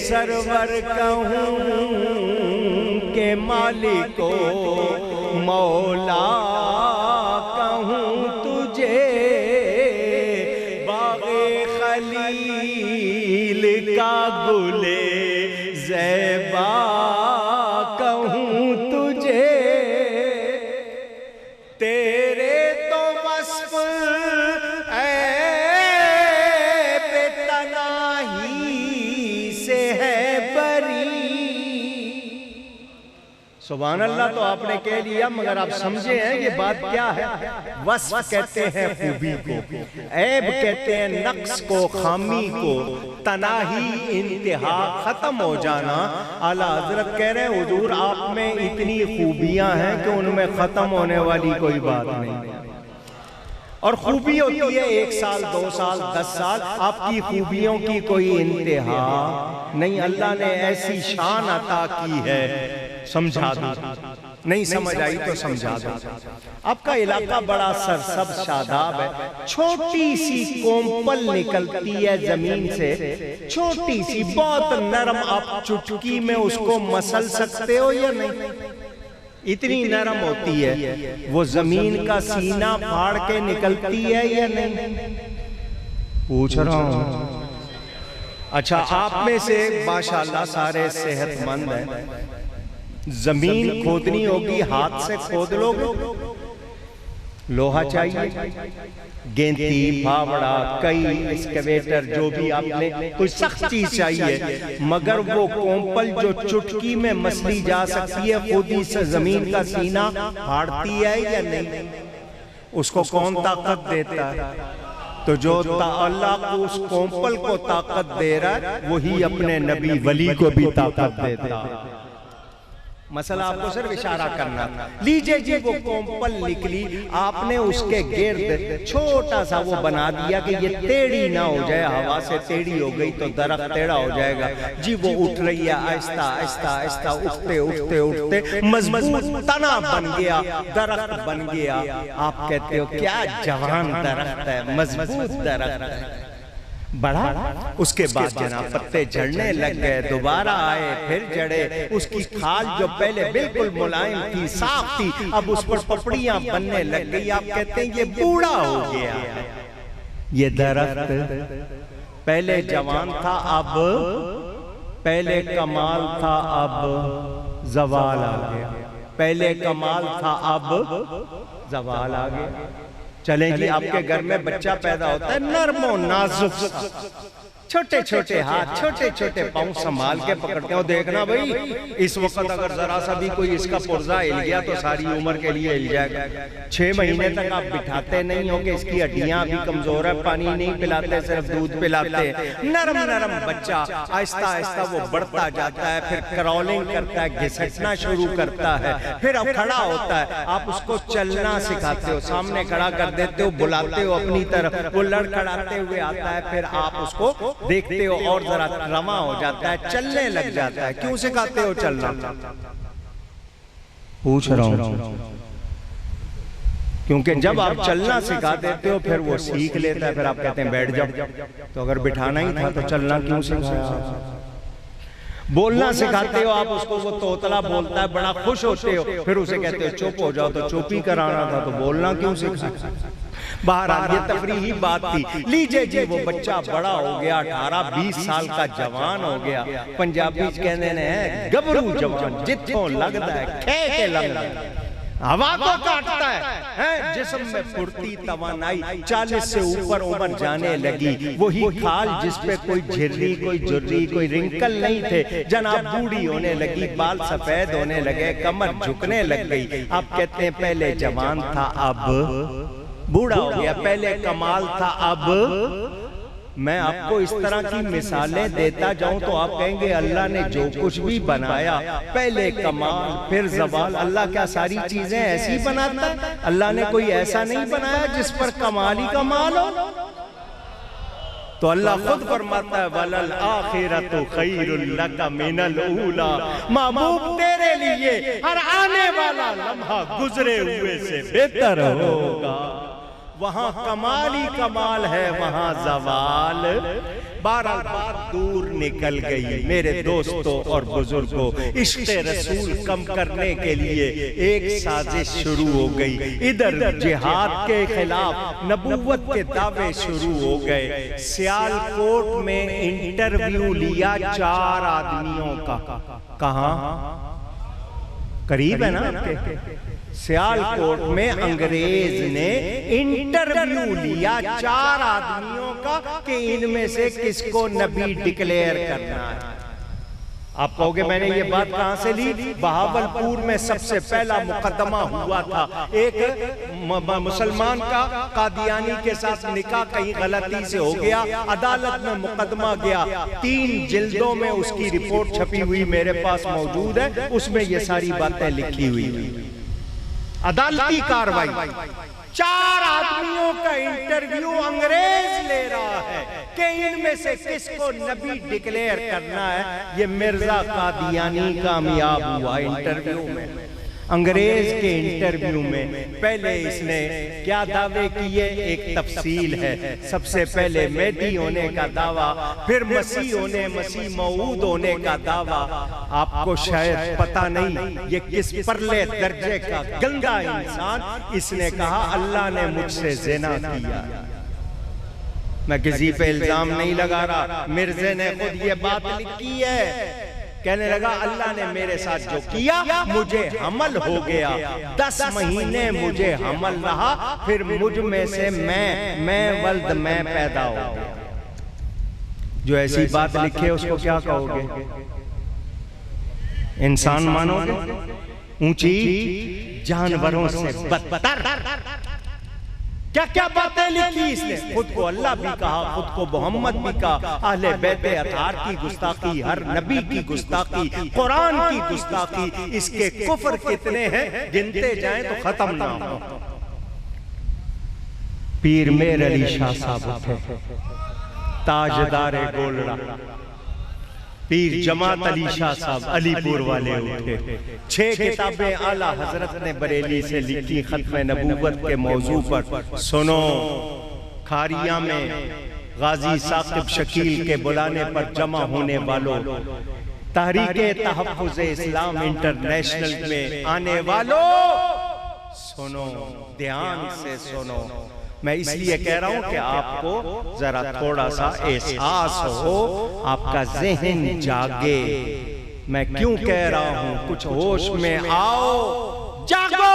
سرور کہوں کہ مالکو مولا کہوں تجھے، باغ خلیل کا گلے زیبا کہوں تجھے. تیرے تو وصف عیب تناہی سے ہے بری. سبحان اللہ. تو آپ نے کہہ لیا، مگر آپ سمجھے ہیں یہ بات کیا ہے؟ وصف کہتے ہیں خوبی کو، عیب کہتے ہیں نقص کو، خامی کو، تناہی انتہا، ختم ہو جانا. اعلیٰ حضرت کہہ رہے ہیں حضور آپ میں اتنی خوبیاں ہیں کہ ان میں ختم ہونے والی کوئی بات نہیں. اور خوبی ہوتی ہے 1 سال 2 سال 10 سال. آپ کی خوبیوں کی کوئی انتہا نہیں. اللہ نے ایسی شان عطا کی ہے. سمجھا دو، نہیں سمجھ آئی تو سمجھا دو. آپ کا علاقہ بڑا سرسبز شاداب ہے. چھوٹی سی کومپل نکلتی ہے زمین سے، چھوٹی سی بہت نرم. آپ چٹکی میں اس کو مسل سکتے ہو یا نہیں؟ اتنی نرم ہوتی ہے. وہ زمین کا سینہ پھاڑ کے نکلتی ہے یا نہیں؟ پوچھ رہا ہوں. اچھا آپ میں سے ماشاءاللہ سارے صحت مند ہیں. زمین کھودنی ہوگی ہاتھ سے کھود لو گے؟ لوہا چاہیے، گینتی، پھاوڑا، کئی، ایکسکیویٹر، جو بھی آپ نے کوئی سخت چیز چاہیے. مگر وہ کومپل جو چٹکی میں مسلی جا سکتی ہے خود ہی سے زمین کا سینہ پھاڑتی ہے یا نہیں؟ اس کو کون طاقت دیتا ہے؟ تو جو اللہ کو اس کومپل کو طاقت دے رہا ہے وہی اپنے نبی ولی کو بھی طاقت دیتا ہے. مسئلہ آپ کو صرف اشارہ کرنا. لیجئے جی وہ کومپل نکلی، آپ نے اس کے گرد چھوٹا سا وہ بنا دیا کہ یہ ٹیڑھی نہ ہو جائے. ہوا سے ٹیڑھی ہو گئی تو درخت ٹیڑھا ہو جائے گا. جی وہ اٹھ رہی ہے آہستہ آہستہ آہستہ، اٹھتے اٹھتے اٹھتے مضبوط تنا بن گیا، درخت بن گیا. آپ کہتے ہو کیا جوان درخت ہے، مضبوط درخت ہے. بڑھا، اس کے بعد جناب پتے جھڑنے لگ گئے، دوبارہ آئے پھر جڑے، اس کی کھال جو پہلے بالکل ملائم تھی، صاف تھی، اب اس پر پپڑیاں بننے لگ گئی۔ آپ کہتے ہیں یہ بوڑھا ہو گیا۔ یہ درخت پہلے جوان تھا، اب پہلے کمال تھا، اب زوال آ گیا۔ پہلے کمال تھا، اب زوال آ گیا۔ چلیں جی، آپ کے گھر میں بچہ پیدا ہوتا ہے، نرم و نازک سا، چھوٹے چھوٹے ہاتھ، چھوٹے چھوٹے پاؤں سنبھال کے پکڑتے ہو۔ دیکھنا بھئی، اس وقت اگر ذرا سا بھی کوئی اس کا پرزہ ہل گیا تو ساری عمر کے لیے ہل جائے گا۔ 6 مہینے تک آپ بٹھاتے نہیں ہو کہ اس کی ہڈیاں بھی کمزور ہے، پانی نہیں پلاتے، صرف دودھ پلاتے ہیں۔ نرم نرم بچہ، آہستہ آہستہ وہ بڑھتا جاتا ہے، پھر کرولنگ کرتا ہے، گھسٹنا شروع کرتا ہے، پھر اب کھڑا ہوتا ہے۔ آپ اس کو چلنا سکھاتے ہو، سامنے کھڑا کر دیتے ہو، بلاتے ہو اپنی طرف، وہ لڑکھڑاتے ہوئے آتا ہے، پھر آپ اس کو دیکھتے ہو اور ذرا رواں ہو جاتا ہے، چلنے لگ جاتا ہے۔ کیوں سکھاتے ہو چلنا؟ پوچھ رہا ہوں، کیونکہ جب آپ چلنا سکھا دیتے ہو پھر وہ سیکھ لیتا ہے، پھر آپ کہتے ہیں بیٹھ جاؤ۔ تو اگر بٹھانا ہی تھا تو چلنا کیوں سکھایا؟ بولنا سکھاتے ہو آپ اس کو، وہ توتلا بولتا ہے، بڑا خوش ہوتے ہو، پھر اسے کہتے ہو چپ ہو جاؤ، تو چپ ہی کرانا تھا تو بولنا کیوں سکھایا؟ بہرحال یہ تفریحی بات تھی۔ لیجئے جی، وہ بچہ بڑا ہو گیا، 18-20 سال کا جوان ہو گیا۔ پنجابی کہنے ہیں گبرو جوان، جتوں لگتا ہے کھے کے لگتا ہے، ہوا کو کاٹتا ہے، جسم میں پھرتی توانائی، 40 سے اوپر عمر جانے لگی۔ وہی کھال جس پہ کوئی جھرری، کوئی جھرری، کوئی رنکل نہیں تھے، جناب بوڑھی ہونے لگی، بال سفید ہونے لگے، کمر جھکنے لگ گئی۔ آپ کہتے ہیں پہلے جوان تھا، اب بوڑھا ہو گیا، پہلے کمال تھا، اب۔ میں آپ کو اس طرح کی مثالیں دیتا جاؤں تو آپ کہیں گے اللہ نے جو کچھ بھی بنایا، پہلے کمال پھر زوال، اللہ کیا ساری چیزیں ایسی بناتا ہے؟ اللہ نے کوئی ایسا نہیں بنایا جس پر کمال ہی کمال ہو۔ تو اللہ خود فرماتا ہے وَلَلْآخِرَةُ خَيْرٌ لَكَ مِنَ الْأُولَى، محبوب تیرے لیے ہر آنے والا لمحہ گزرے ہوئے سے بہتر ہوگا۔ وہاں کمال ہی کمال ہے، وہاں زوال۔ بہرحال بات دور نکل گئی میرے دوستوں اور بزرگوں، عشق رسول کم کرنے کے لیے ایک سازش شروع ہو گئی۔ ادھر جہاد کے خلاف نبوت کے دعوے شروع ہو گئے۔ سیالکوٹ میں انٹرویو لیا 4 آدمیوں کا۔ کہاں؟ قریب ہے نا آپ کے؟ سیالکوٹ میں انگریز نے انٹرویو لیا 4 آدمیوں کا کہ ان میں سے کس کو نبی ڈکلیئر کرنا ہے۔ آپ کہو گے میں نے یہ بات کہاں سے لی؟ بہاولپور میں سب سے پہلا مقدمہ ہوا تھا۔ ایک مسلمان کا قادیانی کے ساتھ نکاح کہیں غلطی سے ہو گیا، عدالت میں مقدمہ گیا، 3 جلدوں میں اس کی رپورٹ چھپی ہوئی میرے پاس موجود ہے، اس میں یہ ساری باتیں لکھی ہوئی۔ عدالتی کاروائی، 4 آدمیوں کا انٹرویو انگریز لے رہا ہے کہ ان میں سے کس کو نبی ڈکلیئر کرنا ہے۔ یہ مرزا قادیانی کامیاب ہوا انٹرویو میں۔ انگریز کے انٹرویو میں پہلے اس نے کیا دعوے کیے؟ ایک تفصیل ہے۔ سب سے پہلے مہدی ہونے کا دعویٰ، پھر مسیح ہونے، مسیح موعود ہونے کا دعویٰ۔ آپ کو شاید پتہ نہیں یہ کس پرلے درجے کا گندا انسان، اس نے کہا اللہ نے مجھ سے زنا کیا۔ میں کسی پہ الزام نہیں لگا رہا، مرزے نے خود یہ بات لکھی ہے۔ کہنے لگا اللہ نے میرے ساتھ جو کیا، مجھے حمل ہو گیا، 10 مہینے مجھے حمل رہا، پھر مجھ میں سے میں ولد میں پیدا ہو گیا۔ جو ایسی بات لکھے اس کو کیا کہو گے؟ انسان مانو گے؟ اونچی جانوروں سے بدتر۔ کیا کیا باتیں لکھی اس نے؟ خود کو اللہ بھی کہا، خود کو محمد بھی کہا، اہل بیت اطہار کی گستاخی، ہر نبی کی گستاخی، قرآن کی گستاخی۔ اس کے کفر کتنے ہیں گنتے جائیں تو ختم نہ ہو۔ پیر میر علی شاہ صاحب اٹھے، تاجدار گولڑا۔ پیر جماعت علی شاہ صاحب علی پور والے اٹھے۔ 6 کتابیں اعلیٰ حضرت نے بریلی سے لکھی ختم نبوت کے موضوع پر۔ سنو، کھاریاں میں غازی ثاقب شکیل کے بلانے پر جمع ہونے والوں، تحریک تحفظ اسلام انٹرنیشنل میں آنے والوں، سنو، دھیان سے سنو. میں اس لیے کہہ رہا ہوں کہ آپ کو ذرا تھوڑا سا احساس ہو، آپ کا ذہن جاگے. میں کیوں کہہ رہا ہوں؟ کچھ ہوش میں آؤ، جاگو.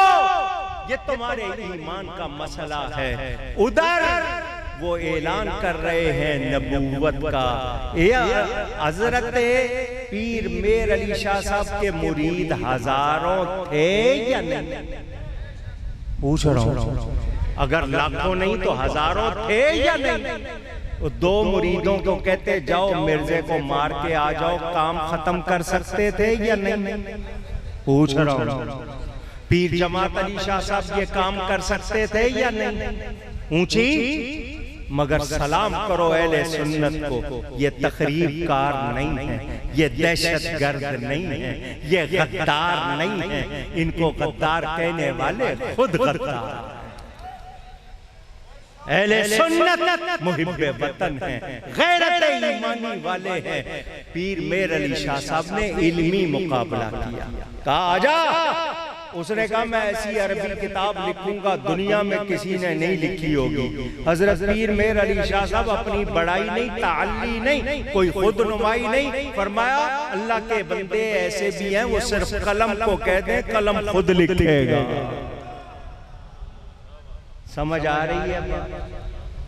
یہ تمہارے ایمان کا مسئلہ ہے. ادھر وہ اعلان کر رہے ہیں نبوت کا. حضرت پیر میر علی شاہ صاحب کے مرید ہزاروں تھے یا نہیں؟ پوچھ رہا ہوں. اگر لاکھوں نہیں تو ہزاروں تھے یا نہیں؟ دو مریدوں کو کہتے جاؤ مرزے کو مار کے آ جاؤ، کام ختم کر سکتے تھے یا نہیں؟ پوچھ رہا ہوں. پیر جماعت علی شاہ صاحب یہ کام کر سکتے تھے یا نہیں؟ اونچی مگر سلام کرو اہل سنت کو. یہ تخریب کار نہیں ہے، یہ دہشت گرد نہیں ہے، یہ غدار نہیں ہے. ان کو غدار کہنے والے خود غدار. اہل سنت محب وطن ہیں، غیرت ایمانی والے ہیں. پیر میر علی شاہ صاحب نے علمی مقابلہ کیا. کہا آجا. اس نے کہا میں ایسی عربی کتاب لکھوں گا دنیا میں کسی نے نہیں لکھی ہوگی. حضرت پیر میر علی شاہ صاحب اپنی بڑائی نہیں، تعلی نہیں، کوئی خود نمائی نہیں. فرمایا اللہ کے بندے ایسے بھی ہیں وہ صرف قلم کو کہہ دیں قلم خود لکھے گا. سمجھ آ رہی ہے؟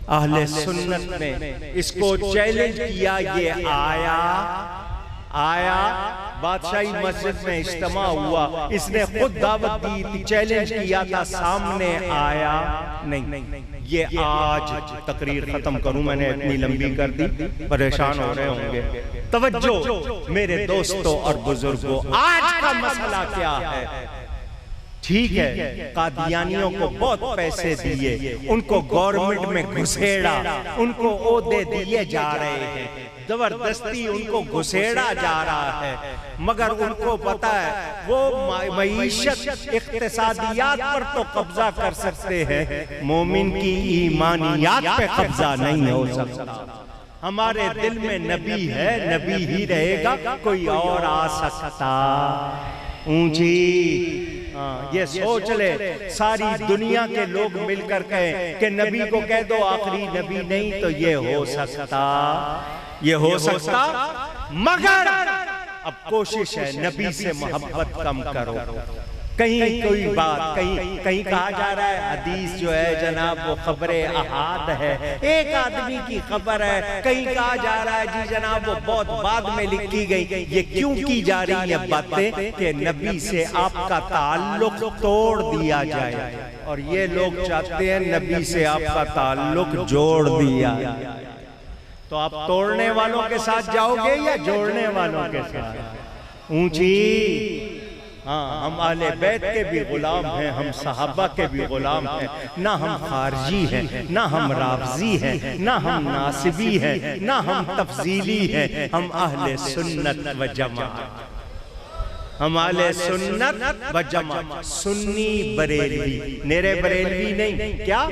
اہل سنت نے اس کو چیلنج کیا. یہ آیا بادشاہی مسجد میں اجتماع ہوا، اس نے خود دعوت دی تھی، چیلنج کیا تھا، سامنے آیا نہیں. یہ آج تقریر ختم کروں، میں نے اتنی لمبی کر دی، پریشان ہو رہے ہوں گے. توجہ میرے دوستوں اور بزرگوں، آج کا مسئلہ کیا ہے؟ ٹھیک ہے قادیانیوں کو بہت پیسے دیے، ان کو گورنمنٹ میں گھسیڑا، ان کو عہدے دیے جا رہے ہیں، زبردستی ان کو گھسیڑا جا رہا ہے. مگر ان کو پتا ہے وہ معیشت اقتصادیات پر تو قبضہ کر سکتے ہیں، مومن کی ایمانیات پہ قبضہ نہیں ہو سکتا. ہمارے دل میں نبی ہے، نبی ہی رہے گا، کوئی اور آ سکتا. اونچی یہ سوچ لے ساری دنیا کے لوگ مل کر کہیں کہ نبی کو کہہ دو آخری نبی نہیں تو یہ ہو سکتا، یہ ہو سکتا. مگر اب کوشش ہے نبی سے محبت کم کرو. کہیں کوئی بات کہیں کہا جا رہا ہے حدیث جو ہے جناب وہ خبر احاد ہے، ایک آدمی کی خبر ہے. کہیں کہا جا رہا ہے جی جناب وہ بہت بعد میں لکھی گئی. یہ کیوں کی جا رہی ہیں باتیں کہ نبی سے آپ کا تعلق توڑ دیا جائے، اور یہ لوگ چاہتے ہیں نبی سے آپ کا تعلق جوڑ دیا جائے. تو آپ توڑنے والوں کے ساتھ جاؤ گے یا جوڑنے والوں کے ساتھ؟ اونچی ہاں ہم اہل بیت کے بھی غلام ہیں، ہم صحابہ کے بھی غلام ہیں. نہ ہم خارجی ہیں، نہ ہم رافضی ہیں، نہ ہم ناصبی ہیں، نہ ہم تفضیلی ہیں. ہم اہل سنت و جماعت، ہم اہل سنت و جماعت. سنی بریلوی، میرے بریلوی نہیں، کیا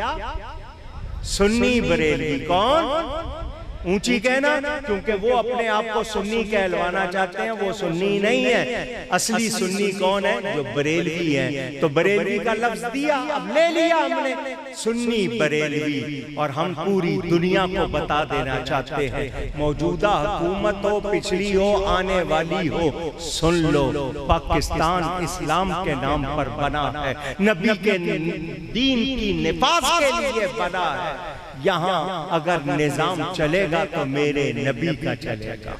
سنی بریلوی. کون؟ اونچی کہنا، کیونکہ وہ اپنے آپ کو سنی کہلوانا چاہتے ہیں، وہ سنی نہیں ہے. اصلی سنی کون ہے؟ جو بریلوی ہے. تو بریلوی کا لفظ دیا، اب لے لیا ہم نے سنی بریلوی. اور ہم پوری دنیا کو بتا دینا چاہتے ہیں، موجودہ حکومت ہو، پچھلی ہو، آنے والی ہو، سن لو پاکستان اسلام کے نام پر بنا ہے، نبی کے دین کی نفاذ کے لیے بنا ہے. یہاں اگر نظام چلے گا تو میرے نبی کا چلے گا.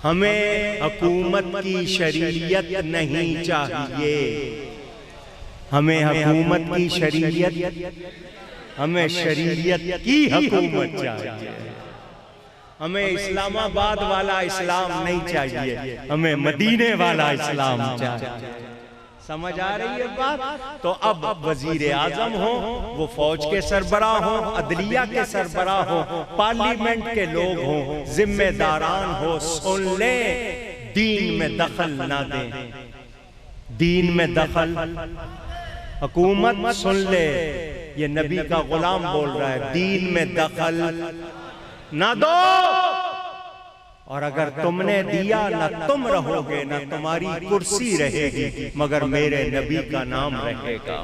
ہمیں حکومت کی شریعت نہیں چاہیے، ہمیں حکومت کی شریعت، ہمیں شریعت کی حکومت چاہیے. ہمیں اسلام آباد والا اسلام نہیں چاہیے، ہمیں مدینے والا اسلام چاہیے. سمجھ آ رہی ہے بات؟ تو اب وزیر اعظم ہوں، وہ فوج کے سربراہ ہوں، عدلیہ کے سربراہ ہوں، پارلیمنٹ کے لوگ ہوں، ذمہ داران ہو، سن لیں دین میں دخل نہ دیں. دین میں دخل، حکومت سن لے یہ نبی کا غلام بول رہا ہے، دین میں دخل نہ دو، اور اگر تم نے دیا نہ تم رہو گے نہ تمہاری کرسی رہے گی، مگر میرے نبی کا نام رہے گا،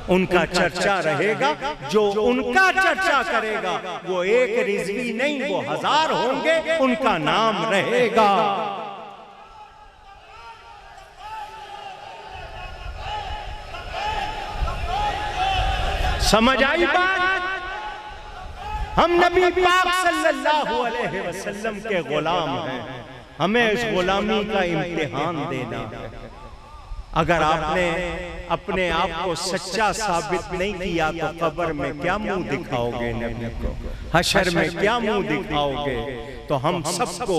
ان کا چرچا رہے گا۔ جو ان کا چرچا کرے گا وہ ایک رضوی نہیں، وہ ہزار ہوں گے، ان کا نام رہے گا۔ سمجھ آئی بات؟ ہم نبی پاک صلی اللہ علیہ وسلم کے غلام ہیں، ہمیں اس غلامی کا امتحان دینا ہے۔ اگر آپ نے اپنے آپ کو سچا ثابت نہیں کیا تو قبر میں کیا منہ دکھاؤ گے نبی کو، حشر میں کیا منہ دکھاؤ گے؟ تو ہم سب کو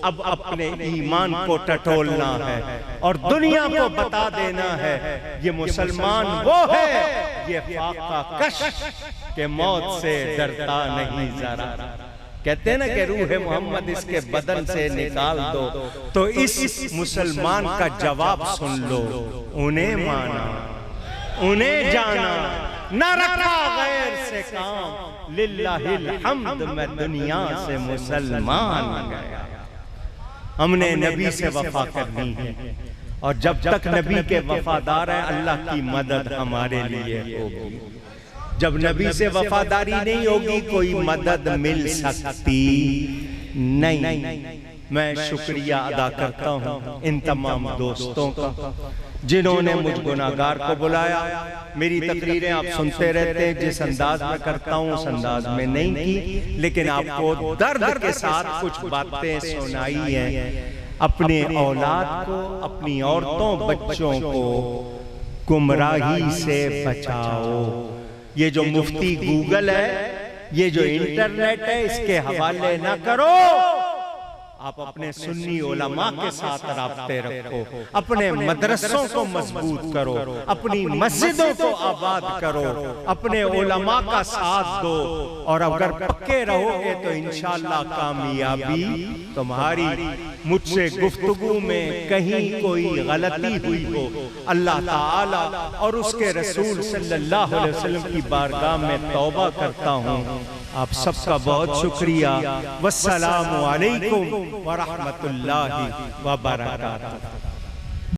اب اپنے ایمان کو ٹٹولنا ہے اور دنیا کو بتا دینا ہے یہ مسلمان وہ ہے، یہ فاقہ کش کہ موت سے ڈرتا نہیں ذرا۔ کہتے ہیں نا کہ روح محمد اس کے بدن سے نکال دو، تو اس مسلمان کا جواب سن لو، انہیں مانا انہیں جانا، نہ رکھا غیر سے کام، للہ الحمد میں دنیا سے مسلمان گیا۔ ہم نے نبی سے وفا کرنی ہے، اور جب تک نبی کے وفادار ہیں اللہ کی مدد ہمارے لیے ہوگی۔ جب نبی سے وفاداری نہیں ہوگی کوئی مدد مل سکتی نہیں۔ میں شکریہ ادا کرتا ہوں ان تمام دوستوں کا جنہوں نے مجھ گناہگار کو بلایا۔ میری تقریریں آپ سنتے رہتے ہیں، جس انداز میں کرتا ہوں اس انداز میں نہیں کی، لیکن آپ کو درد کے ساتھ کچھ باتیں سنائی ہیں۔ اپنے اولاد کو، اپنی عورتوں بچوں کو گمراہی سے بچاؤ۔ یہ جو مفتی گوگل ہے، یہ جو انٹرنیٹ ہے، اس کے حوالے نہ کرو۔ آپ اپنے سنی علماء کے ساتھ رابطے رکھو، اپنے مدرسوں کو مضبوط کرو، اپنی مسجدوں کو آباد کرو، اپنے علماء کا ساتھ دو، اور اگر پکے رہو گے تو انشاءاللہ کامیابی تمہاری۔ مجھ سے گفتگو میں کہیں کوئی غلطی ہوئی ہو، اللہ تعالی اور اس کے رسول صلی اللہ علیہ وسلم کی بارگاہ میں توبہ کرتا ہوں۔ آپ سب کا بہت شکریہ۔ والسلام علیکم ورحمۃ اللہ وبرکاتہ۔